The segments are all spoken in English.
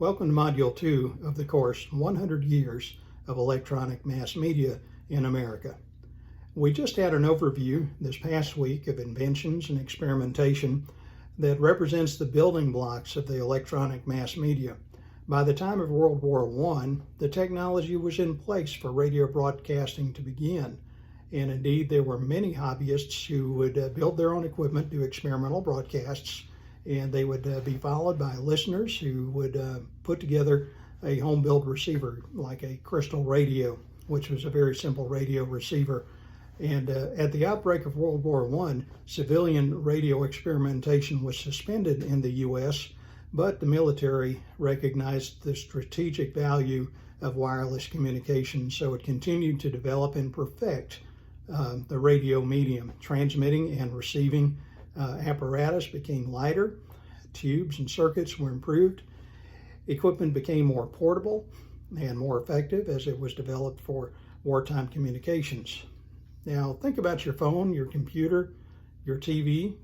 Welcome to Module 2 of the course, 100 Years of Electronic Mass Media in America. We just had an overview this past week of inventions and experimentation that represents the building blocks of the electronic mass media. By the time of World War I, the technology was in place for radio broadcasting to begin. And indeed, there were many hobbyists who would build their own equipment, do experimental broadcasts, and they would be followed by listeners who would put together a home-built receiver like a crystal radio, which was a very simple radio receiver. And at the outbreak of World War I, civilian radio experimentation was suspended in the U.S., but the military recognized the strategic value of wireless communication, so it continued to develop and perfect the radio medium. Transmitting and receiving apparatus became lighter, tubes and circuits were improved, equipment became more portable and more effective as it was developed for wartime communications. Now think about your phone, your computer, your TV.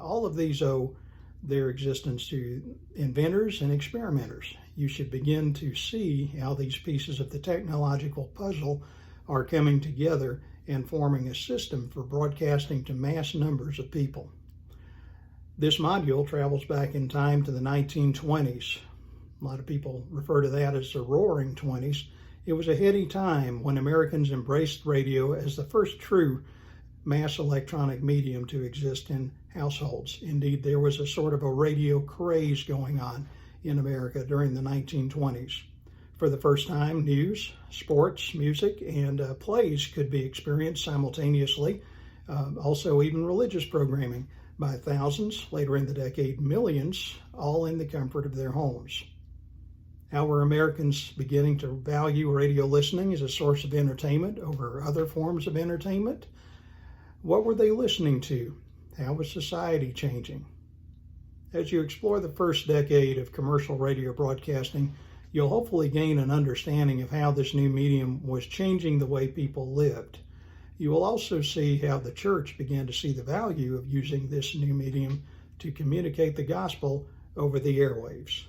All of these owe their existence to inventors and experimenters. You should begin to see how these pieces of the technological puzzle are coming together and forming a system for broadcasting to mass numbers of people. This module travels back in time to the 1920s. A lot of people refer to that as the Roaring '20s. It was a heady time when Americans embraced radio as the first true mass electronic medium to exist in households. Indeed, there was a sort of a radio craze going on in America during the 1920s. For the first time, news, sports, music, and plays could be experienced simultaneously. Also, even religious programming by thousands, later in the decade, millions, all in the comfort of their homes. How were Americans beginning to value radio listening as a source of entertainment over other forms of entertainment? What were they listening to? How was society changing? As you explore the first decade of commercial radio broadcasting, you'll hopefully gain an understanding of how this new medium was changing the way people lived. You will also see how the church began to see the value of using this new medium to communicate the gospel over the airwaves.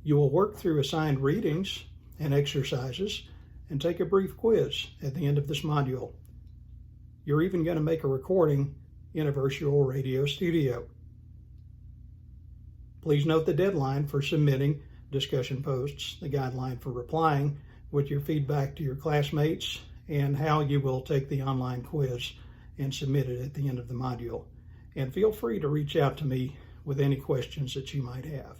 You will work through assigned readings and exercises and take a brief quiz at the end of this module. You're even going to make a recording in a virtual radio studio. Please note the deadline for submitting discussion posts, the guideline for replying with your feedback to your classmates, and how you will take the online quiz and submit it at the end of the module. And feel free to reach out to me with any questions that you might have.